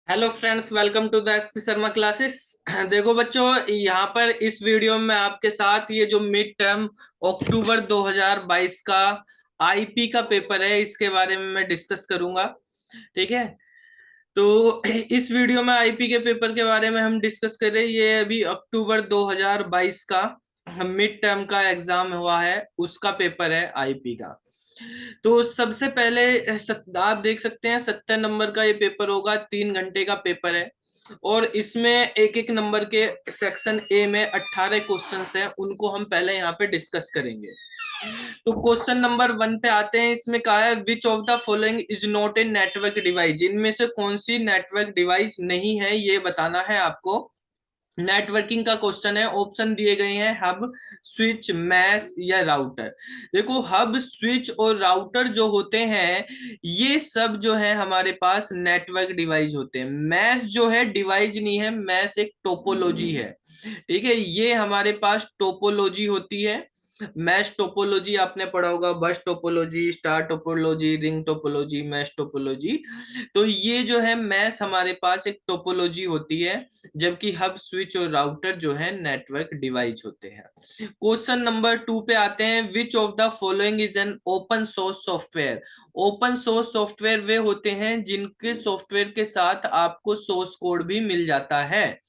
Hello friends, welcome to the SP Sharma classes. देखो बच्चों, यहाँ पर इस वीडियो में आपके साथ ये जो मिड टर्म अक्टूबर 2022 का आईपी का पेपर है, इसके बारे में मैं डिस्कस करूंगा। ठीक है। तो इस वीडियो में आईपी के पेपर के बारे में हम डिस्कस कर रहे हैं। ये अभी अक्टूबर 2022 का मिड टर्म का एग्जाम हुआ है, उसका पेपर है आईपी का। तो सबसे पहले आप देख सकते हैं 70 नंबर का ये पेपर होगा, 3 घंटे का पेपर है। और इसमें एक एक नंबर के सेक्शन ए में 18 क्वेश्चंस हैं, उनको हम पहले यहाँ पे डिस्कस करेंगे। तो क्वेश्चन नंबर 1 पे आते हैं। इसमें कहा है which of the following is not a network device. इनमें से कौन सी नेटवर्क डिवाइस नहीं है, ये बताना है आपको। नेटवर्किंग का क्वेश्चन है। ऑप्शन दिए गए हैं हब, स्विच, मैश या राउटर। देखो, हब, स्विच और राउटर जो होते हैं, ये सब जो है हमारे पास नेटवर्क डिवाइस होते हैं। मैश जो है डिवाइस नहीं है, मैश एक टोपोलॉजी है। ठीक है, ये हमारे पास टोपोलॉजी होती है। मैश टोपोलॉजी आपने पढ़ा होगा, बस topology, star topology, ring topology, mesh topology. तो ये जो है मैश हमारे पास एक टोपोलॉजी होती है, जबकि हब, स्विच और राउटर जो है नेटवर्क डिवाइस होते हैं। क्वेश्चन नंबर 2 पे आते हैं। Which of the following is an open source software. Open source software वे होते हैं जिनके सॉफ्टवेयर के साथ आपको सोर्स कोड भी मिल जाता है।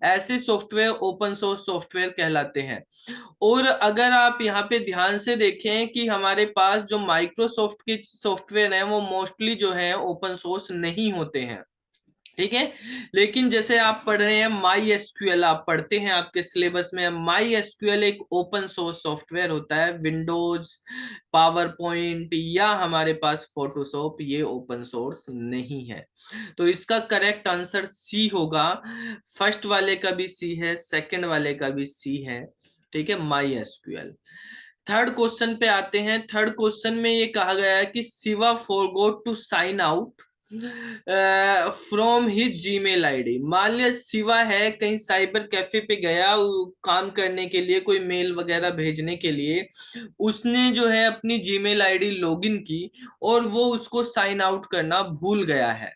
ऐसे सॉफ्टवेयर ओपन सोर्स सॉफ्टवेयर कहलाते हैं। और अगर आप यहाँ पे ध्यान से देखें कि हमारे पास जो माइक्रोसॉफ्ट के सॉफ्टवेयर हैं, वो मोस्टली जो है ओपन सोर्स नहीं होते हैं। ठीक है। लेकिन जैसे आप पढ़ रहे हैं माई एसक्यूएल, आप पढ़ते हैं आपके सिलेबस में, माई एसक्यूएल एक ओपन सोर्स सॉफ्टवेयर होता है। विंडोज, पावर पॉइंट या हमारे पास फोटोशॉप, ये ओपन सोर्स नहीं है। तो इसका करेक्ट आंसर सी होगा। फर्स्ट वाले का भी सी है, सेकंड वाले का भी सी है। ठीक है, माई एसक्यूएल। थर्ड क्वेश्चन पे आते हैं। थर्ड क्वेश्चन में ये कहा गया है कि Shiva forgot to sign out from his Gmail ID. मान लिया शिवा है, कहीं साइबर कैफे पे गया काम करने के लिए, कोई मेल वगैरह भेजने के लिए। उसने जो है अपनी जीमेल आईडी लॉगिन की और वो उसको साइन आउट करना भूल गया है।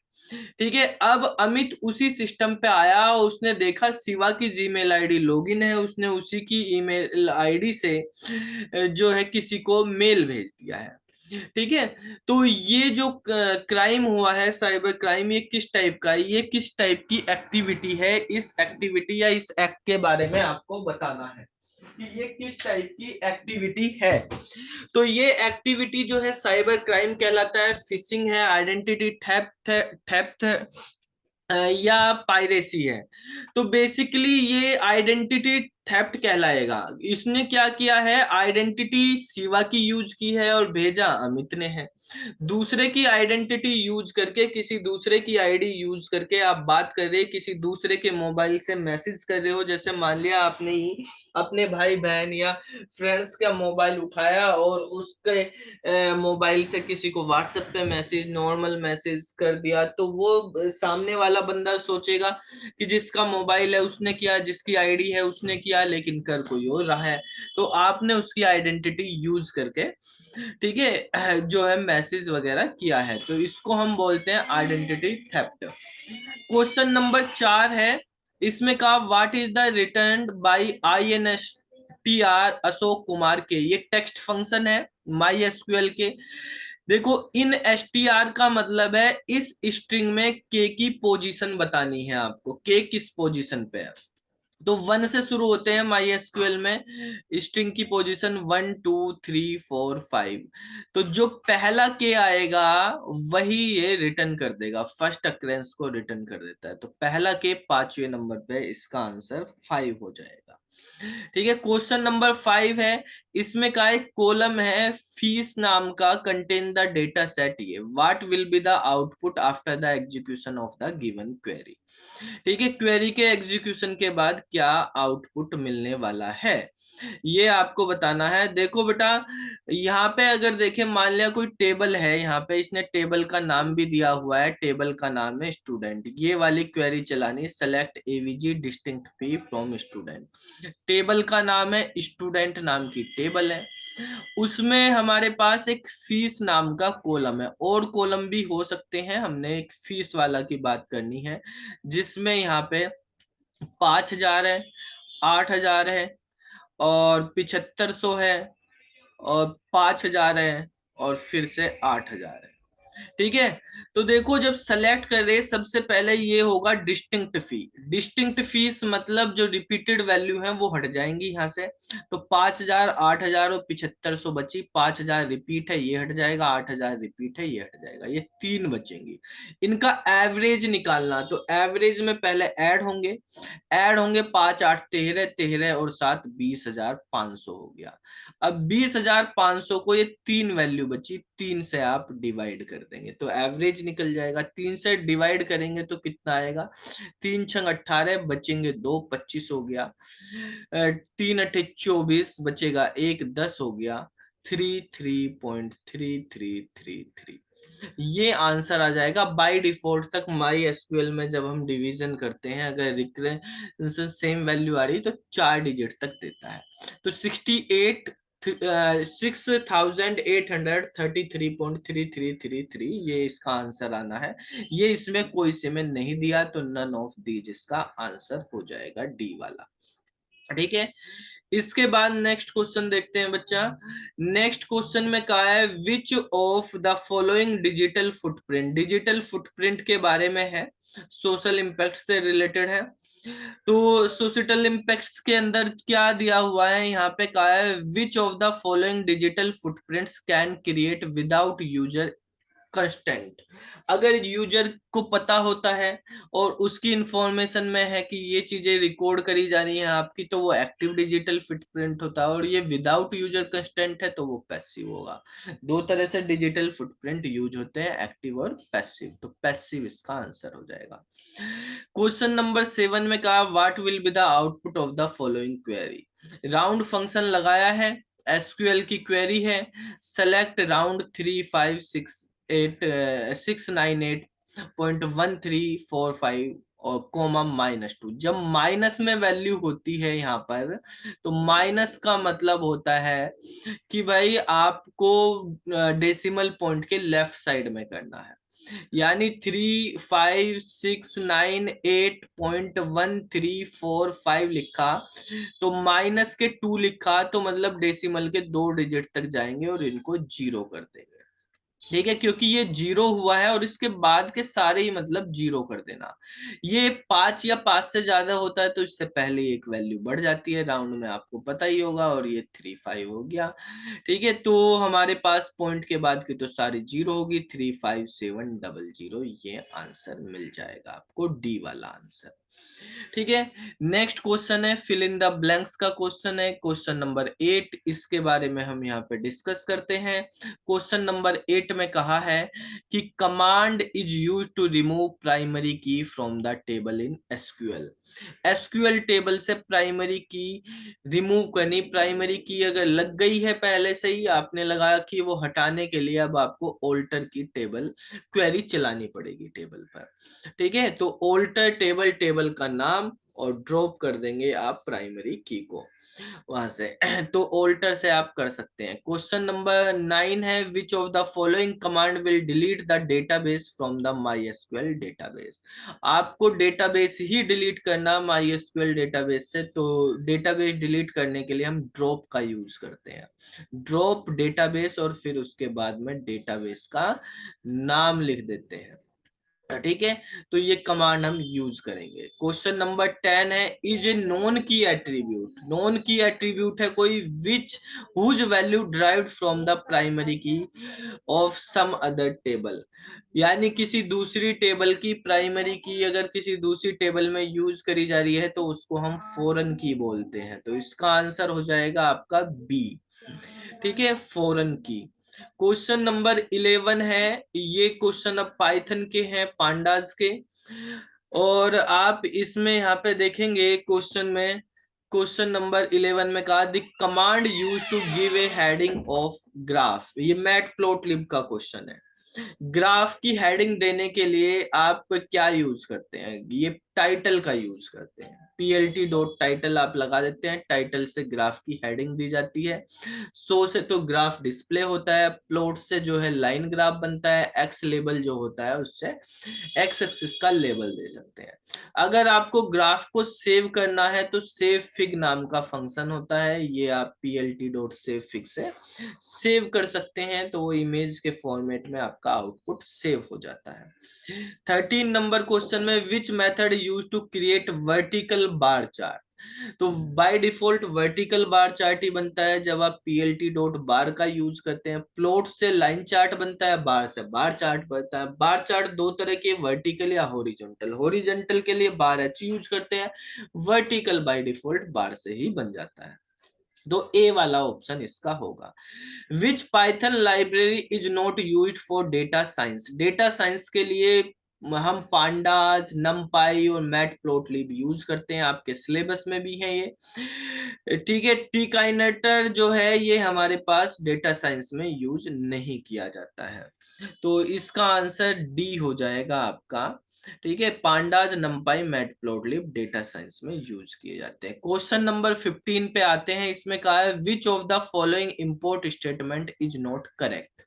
ठीक है। अब अमित उसी सिस्टम पे आया और उसने देखा शिवा की जीमेल आईडी लॉगिन है, उसने उसी की ईमेल आईडी से जो है किसी को मेल भेज दिया है। ठीक है। तो ये जो क्राइम हुआ है, साइबर क्राइम, ये किस टाइप का है, ये किस टाइप की एक्टिविटी है, इस एक्टिविटी या इस एक्ट के बारे में आपको बताना है कि ये किस टाइप की एक्टिविटी है। तो ये एक्टिविटी जो है साइबर क्राइम कहलाता है। फिशिंग है, आइडेंटिटी थेफ्ट है, या पायरेसी है। तो बेसिकली ये आइडेंटिटी थेफ्ट कहलाएगा। इसने क्या किया है, आइडेंटिटी शिवा की यूज की है और भेजा अमित ने है। दूसरे की आइडेंटिटी यूज करके, किसी दूसरे की आईडी यूज करके आप बात कर रहे, किसी दूसरे के मोबाइल से मैसेज कर रहे हो। जैसे मान लिया आपने ही अपने भाई बहन या फ्रेंड्स का मोबाइल उठाया और उसके मोबाइल से किसी को व्हाट्सएप पे मैसेज, नॉर्मल मैसेज कर दिया, तो वो सामने वाला बंदा सोचेगा कि जिसका मोबाइल है उसने किया, जिसकी आईडी है उसने किया, लेकिन कर कोई और रहा है। तो आपने उसकी आइडेंटिटी यूज करके, ठीक है, जो है मैसेज वगैरह किया है। तो इसको हम बोलते हैं आइडेंटिटी थेफ्ट। क्वेश्चन नंबर 4 है। इसमें कहा what is the return by INSTR Ashok Kumar के। ये टेक्स्ट फंक्शन है माई एसक्यूएल के। देखो, इन एसटीआर का मतलब है इस स्ट्रिंग में के की पोजीशन बतानी है आपको, के किस पोजीशन पे है। तो 1 से शुरू होते हैं माई एसक्यूएल में। स्ट्रिंग की पोजीशन 1 2 3 4 5। तो जो पहला के आएगा वही ये रिटर्न कर देगा, फर्स्ट अक्रेंस को रिटर्न कर देता है। तो पहला के 5वें नंबर पे, इसका आंसर 5 हो जाएगा। ठीक है। क्वेश्चन नंबर 5 है। इसमें का एक कॉलम है फीस नाम का, कंटेन द डेटा सेट। ये what will be the output after the execution of the given query. ठीक है, क्वेरी के एग्जीक्यूशन के बाद क्या आउटपुट मिलने वाला है। ये आपको बताना है। देखो बेटा, यहाँ पे अगर देखें, मान लिया कोई टेबल है, यहाँ पे इसने टेबल का नाम भी दिया हुआ है, टेबल का नाम है स्टूडेंट। ये वाली क्वेरी चलानी, select AVG distinct P from student. Table का नाम है स्टूडेंट, नाम की टेबल है, उसमें हमारे पास एक फीस नाम का कॉलम है, और कॉलम भी हो सकते हैं, हमने एक फीस वाला की बात करनी है, जिसमें यहाँ पे 5,000 है, 8,000 है, और 7500 है, और 5,000 है, और फिर से 8,000 है। ठीक है, तो देखो जब सेलेक्ट कर रहे, सबसे पहले ये होगा डिस्टिंक्ट फी। डिस्टिंक्ट फीस मतलब जो रिपीटेड वैल्यू है वो हट जाएंगी यहाँ से। तो 5,000, 8,000 और 7500 बची। 5,000 रिपीट है, ये हट जाएगा, 8,000 रिपीट है, ये हट जाएगा, ये 3 बचेंगी। इनका एवरेज निकालना, तो एवरेज में पहले ऐड होंगे 5, 8, 13, 13 और 7, 20,500 हो गया। अब 20,500 को, ये 3 वैल्यू बची, 3 से आप डिवाइड कर देंगे तो एवरेज निकल जाएगा। 3 से डिवाइड करेंगे तो कितना आएगा, 3 छंग 18, बचेंगे 2, 25 हो गया। 3 अठे 24, बचेगा 1, 10 हो गया। 33.3333, ये आंसर आ जाएगा। बाय डिफॉल्ट तक माई एसक्यूएल में जब हम डिवीजन करते हैं, अगर रिकरेंस सेम वैल्यू आ रही तो 4 डिजिट तक देता है। तो 6,833.3333, ये इसका आंसर आना है। ये इसमें कोई से में नहीं दिया, तो नन ऑफ दीज इसका आंसर हो जाएगा, डी वाला। ठीक है, इसके बाद नेक्स्ट क्वेश्चन देखते हैं बच्चा। नेक्स्ट क्वेश्चन में कहा है, which of the following digital footprint. Digital footprint के बारे में है, सोशल इम्पैक्ट से रिलेटेड है। तो सोशल इम्पैक्ट्स के अंदर क्या दिया हुआ है, यहाँ पे कहा है, which of the following digital footprints can create without user constant. अगर यूजर को पता होता है और उसकी इंफॉर्मेशन में है कि ये चीजें रिकॉर्ड करी जा रही हैं आपकी, तो वो एक्टिव डिजिटल फुटप्रिंट होता है, और ये विदाउट यूजर कंस्टेंट है तो वो पैसिव होगा। दो तरह से डिजिटल फुटप्रिंट यूज होते हैं, एक्टिव और पैसिव, तो पैसिव इसका आंसर हो जाएगा। क्वेश्चन नंबर 7 में कहा, what will be the output of the following query. Round function लगाया है, एसक्यूएल की क्वेरी है, सेलेक्ट राउंड 35698.1345 और कोमा -2। जब माइनस में वैल्यू होती है यहाँ पर, तो माइनस का मतलब होता है कि भाई आपको डेसिमल पॉइंट के लेफ्ट साइड में करना है। यानी 35698.1345 लिखा, तो माइनस के 2 लिखा, तो मतलब डेसिमल के 2 डिजिट तक जाएंगे और इनको 0 कर देंगे। ठीक है, क्योंकि ये 0 हुआ है और इसके बाद के सारे ही मतलब 0 कर देना। ये 5 या 5 से ज्यादा होता है तो इससे पहले एक वैल्यू बढ़ जाती है, राउंड में आपको पता ही होगा, और ये 35 हो गया। ठीक है, तो हमारे पास पॉइंट के बाद की तो सारी 0 होगी, 35700, ये आंसर मिल जाएगा आपको, डी वाला आंसर। ठीक है, नेक्स्ट क्वेश्चन है, फिल इन द ब्लैंक्स का क्वेश्चन है, क्वेश्चन नंबर 8। इसके बारे में हम यहाँ पे डिस्कस करते हैं। क्वेश्चन नंबर 8 में कहा है कि command is use to remove primary key from the table in SQL. SQL table से प्राइमरी की रिमूव करनी। प्राइमरी की अगर लग गई है पहले से ही, आपने लगा कि वो हटाने के लिए अब आपको ऑल्टर की टेबल क्वेरी चलानी पड़ेगी टेबल पर। ठीक है, तो ऑल्टर टेबल, टेबल का नाम, और ड्रॉप कर देंगे आप प्राइमरी की को वहां से। तो ऑल्टर से आप कर सकते हैं। क्वेश्चन नंबर 9 है, which of the following command will delete the database from the MySQL database. आपको डेटाबेस ही डिलीट करना माईएसक्यूएल डेटाबेस से, तो डेटाबेस डिलीट करने के लिए हम ड्रॉप का यूज करते हैं। ड्रॉप डेटाबेस, और फिर उसके बाद में डेटाबेस का नाम लिख देते हैं। ठीक है, तो ये कमांड हम यूज करेंगे। क्वेश्चन नंबर 10 है, is a non key attribute. Non key attribute है कोई which whose value derived from the primary key of some other table. यानी किसी दूसरी टेबल की प्राइमरी की अगर किसी दूसरी टेबल में यूज करी जा रही है तो उसको हम फॉरेन की बोलते हैं। तो इसका आंसर हो जाएगा आपका बी। ठीक है, फॉरेन की। क्वेश्चन नंबर 11 है, ये क्वेश्चन अब पाइथन के हैं, पांडास के, और आप इसमें यहाँ पे देखेंगे क्वेश्चन में क्वेश्चन नंबर 11 में कहा the command use to give a heading of graph, ये मैटप्लोटलिब का क्वेश्चन है। ग्राफ की हेडिंग देने के लिए आप क्या यूज करते हैं, ये टाइटल का यूज करते हैं। plt डॉट टाइटल आप लगा देते हैं, टाइटल से ग्राफ की हेडिंग दी जाती है। सो से तो ग्राफ डिस्प्ले होता है, प्लॉट से जो है लाइन ग्राफ बनता है, एक्स लेबल जो होता है उससे एक्स एक्सिस का लेबल दे सकते हैं। अगर आपको ग्राफ को सेव करना है तो सेव फिग नाम का फंक्शन होता है, ये आप plt डॉट सेव फिग से सेव कर सकते हैं, तो वो इमेज के फॉर्मेट में आपका आउटपुट सेव हो जाता है। 13 नंबर क्वेश्चन में which method use to create vertical bar chart, तो by default vertical bar chart ही बनता है जब आप plt डॉट बार का यूज करते हैं। प्लॉट से लाइन चार्ट बनता है, बार से बार चार्ट बनता है। बार चार्ट दो तरह के, वर्टिकल या हॉरिजॉन्टल। हॉरिजॉन्टल के लिए बार एच यूज करते हैं, वर्टिकल बाय डिफॉल्ट बार से ही बन जाता है। तो ए वाला ऑप्शन इसका होगा। Which Python library is not used for data science, data science के लिए हम पांडाज, नमपाई और मैटप्लोटलिब यूज करते हैं, आपके सिलेबस में भी है ये। ठीक है, टीकाइनेटर जो है ये हमारे पास डेटा साइंस में यूज नहीं किया जाता है, तो इसका आंसर डी हो जाएगा आपका। ठीक है, पांडाज, नमपाई, मैटप्लोटलिब डेटा साइंस में यूज किए जाते हैं। क्वेश्चन नंबर 15 पे आते हैं, इसमें कहा है which of the following import statement is not correct,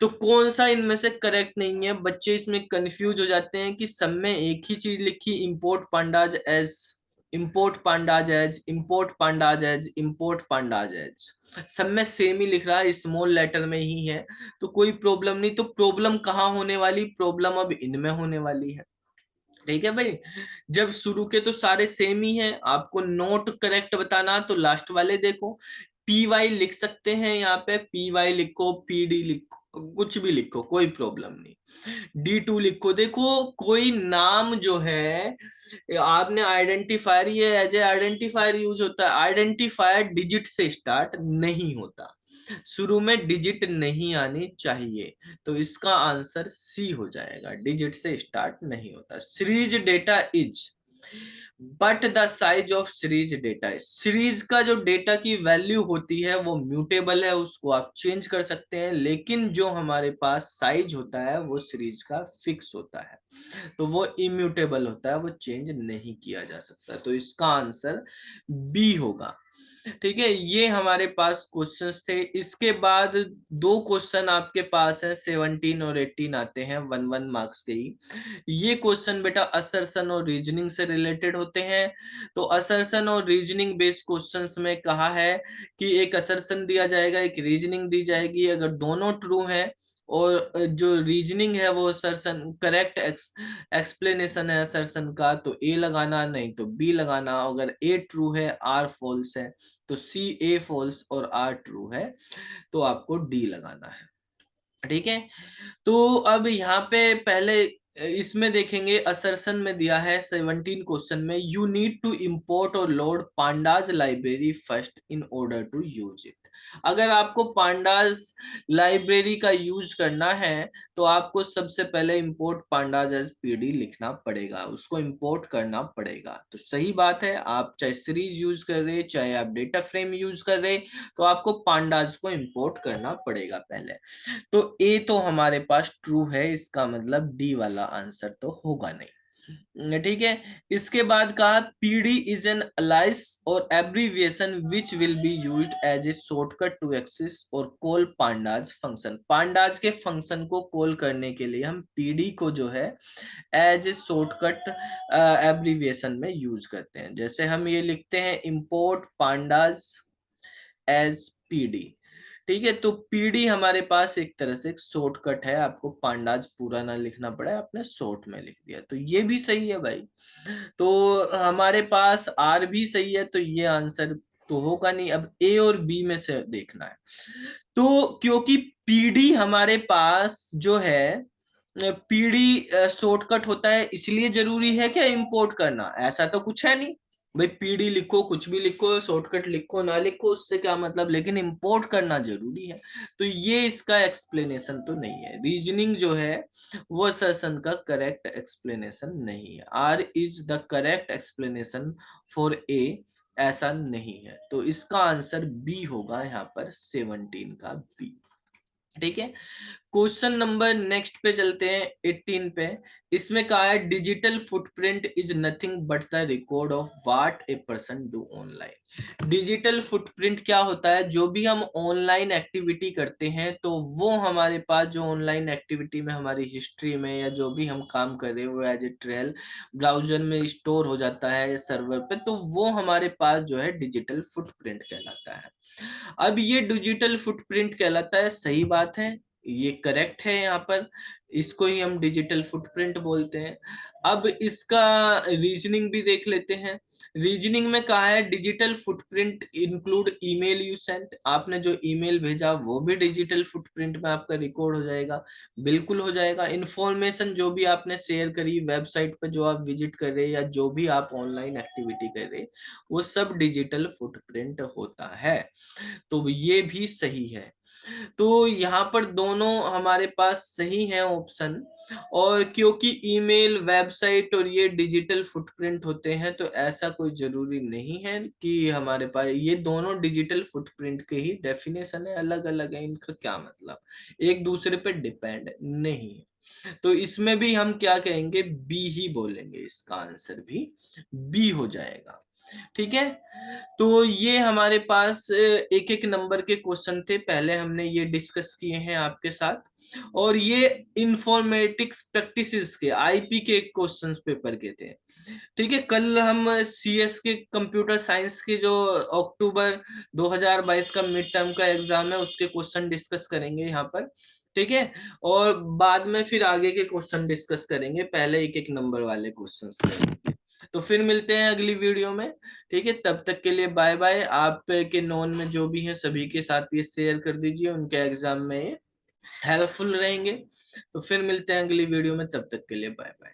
तो कौन सा इनमें से करेक्ट नहीं है। बच्चे इसमें कंफ्यूज हो जाते हैं कि सब में एक ही चीज लिखी, import pandas as, import pandas as, import pandas as, import pandas as, सब में सेम ही लिख रहा है, स्मॉल लेटर में ही है, तो कोई प्रॉब्लम नहीं। तो प्रॉब्लम कहाँ होने वाली, प्रॉब्लम अब इनमें होने वाली है। ठीक है भाई, जब शुरू के तो सारे सेम ही हैं, आपको नोट करेक्ट बताना तो लास्ट वाले देखो। पी वाई लिख सकते हैं, यहाँ पे पी वाई लिखो, पी डी लिखो, कुछ भी लिखो, कोई प्रॉब्लम नहीं। D2 लिखो। देखो कोई नाम जो है, आपने आइडेंटिफायर, ये एज ए आइडेंटिफायर यूज होता है, आइडेंटिफायर डिजिट से स्टार्ट नहीं होता, शुरू में डिजिट नहीं आनी चाहिए, तो इसका आंसर सी हो जाएगा, डिजिट से स्टार्ट नहीं होता। Series data is but the size of series data, series का जो डेटा की वैल्यू होती है वो म्यूटेबल है, उसको आप चेंज कर सकते हैं, लेकिन जो हमारे पास साइज होता है वो सीरीज का फिक्स होता है, तो वो इम्यूटेबल होता है, वो चेंज नहीं किया जा सकता, तो इसका आंसर बी होगा। ठीक है, ये हमारे पास क्वेश्चंस थे। इसके बाद दो क्वेश्चन आपके पास है, 17 और 18 आते हैं, 1 1 मार्क्स के ही। ये क्वेश्चन बेटा असर्शन और रीजनिंग से रिलेटेड होते हैं। तो असर्शन और रीजनिंग बेस्ड क्वेश्चंस में कहा है कि एक असर्शन दिया जाएगा, एक रीजनिंग दी जाएगी, अगर दोनों ट्रू हैं और जो रीजनिंग है वो असर्शन करेक्ट एक्सप्लेनेशन है असर्शन का, तो ए लगाना, नहीं तो बी लगाना। अगर ए ट्रू है, आर फॉल्स है, तो सी ए फॉल्स और आर ट्रू है, तो आपको डी लगाना है। ठीक है, तो अब यहाँ पे पहले इसमें देखेंगे, असर्शन में दिया है 17 क्वेश्चन में, यू नीड टू इंपोर्ट और load pandas library first in order to use it. अगर आपको पांडाज लाइब्रेरी का यूज करना है तो आपको सबसे पहले इंपोर्ट पांडाज एज पीडी लिखना पड़ेगा, उसको इंपोर्ट करना पड़ेगा। तो सही बात है, आप चाहे सीरीज यूज कर रहे, चाहे आप डेटा फ्रेम यूज कर रहे, तो आपको पांडाज को इंपोर्ट करना पड़ेगा पहले। तो ए तो हमारे पास ट्रू है, इसका मतलब डी वाला आंसर तो होगा नहीं। ठीक है, इसके बाद कहा पीडी इज एन अलाइस और abbreviation which will be used as a shortcut to access और कॉल पांडाज फंक्शन। पांडाज के फंक्शन को कॉल करने के लिए हम पीडी को जो है एज ए शॉर्टकट एब्रीविएशन में यूज करते हैं। जैसे हम ये लिखते हैं इंपोर्ट पांडाज एज पीडी। ठीक है, तो पीडी हमारे पास एक तरह से एक शॉर्टकट है, आपको पांडाज पूरा ना लिखना पड़ा, आपने शॉर्ट में लिख दिया, तो ये भी सही है भाई। तो हमारे पास आर भी सही है, तो ये आंसर तो होगा नहीं। अब ए और बी में से देखना है, तो क्योंकि पीडी हमारे पास जो है, पीडी शॉर्टकट होता है, इसलिए जरूरी है क्या इंपोर्ट करना, ऐसा तो कुछ है नहीं भाई, पीडी लिखो, कुछ भी लिखो, शॉर्टकट लिखो ना लिखो, उससे क्या मतलब, लेकिन इंपोर्ट करना जरूरी है, तो ये इसका एक्सप्लेनेशन तो नहीं है। रीजनिंग जो है वो सेशन का करेक्ट एक्सप्लेनेशन नहीं है। R is the correct explanation for A ऐसा नहीं है। तो इसका आंसर बी होगा यहाँ पर 17 का बी। ठीक है, क्वेश्चन नंबर नेक्स्ट पे चलते हैं 18 पे। इसमें कहा है digital footprint is nothing but the record of what a person do online. Digital footprint क्या होता है? जो भी हम ऑनलाइन एक्टिविटी करते हैं तो वो हमारे पास जो ऑनलाइन एक्टिविटी में हमारी हिस्ट्री में या जो भी हम काम कर रहे हैं वो एज ए ट्रेल ब्राउजर में स्टोर हो जाता है सर्वर पे, तो वो हमारे पास जो है डिजिटल फुटप्रिंट कहलाता है। अब ये डिजिटल फुटप्रिंट कहलाता है, सही बात है, ये करेक्ट है। यहाँ पर इसको ही हम डिजिटल फुटप्रिंट बोलते हैं। अब इसका रीजनिंग भी देख लेते हैं। रीजनिंग में कहा है digital footprint include email you sent. आपने जो ईमेल भेजा वो भी डिजिटल फुटप्रिंट में आपका रिकॉर्ड हो जाएगा, बिल्कुल हो जाएगा। इंफॉर्मेशन जो भी आपने शेयर करी वेबसाइट पर, जो आप विजिट कर रहे हैं या जो भी आप ऑनलाइन एक्टिविटी कर रहे हैं, वो सब डिजिटल फुटप्रिंट होता है। तो ये भी सही है। तो यहाँ पर दोनों हमारे पास सही है ऑप्शन। और क्योंकि ईमेल, वेबसाइट और ये डिजिटल फुटप्रिंट होते हैं तो ऐसा कोई जरूरी नहीं है कि हमारे पास ये दोनों डिजिटल फुटप्रिंट के ही डेफिनेशन है, अलग अलग है। इनका क्या मतलब, एक दूसरे पे डिपेंड नहीं है। तो इसमें भी हम क्या कहेंगे, बी ही बोलेंगे, इसका आंसर भी बी हो जाएगा। ठीक है, तो ये हमारे पास एक एक नंबर के क्वेश्चन थे, पहले हमने ये डिस्कस किए हैं आपके साथ। और ये इंफॉर्मेटिक्स प्रैक्टिसेस के आईपी के क्वेश्चन पेपर के थे। ठीक है, कल हम सीएस के कंप्यूटर साइंस के जो अक्टूबर 2022 का मिड टर्म का एग्जाम है उसके क्वेश्चन डिस्कस करेंगे यहाँ पर। ठीक है, और बाद में फिर आगे के क्वेश्चन डिस्कस करेंगे, पहले एक एक नंबर वाले क्वेश्चंस करेंगे। तो फिर मिलते हैं अगली वीडियो में। ठीक है, तब तक के लिए बाय बाय। आपके नॉन में जो भी है सभी के साथ ये शेयर कर दीजिए, उनके एग्जाम में ये हेल्पफुल रहेंगे। तो फिर मिलते हैं अगली वीडियो में, तब तक के लिए बाय बाय।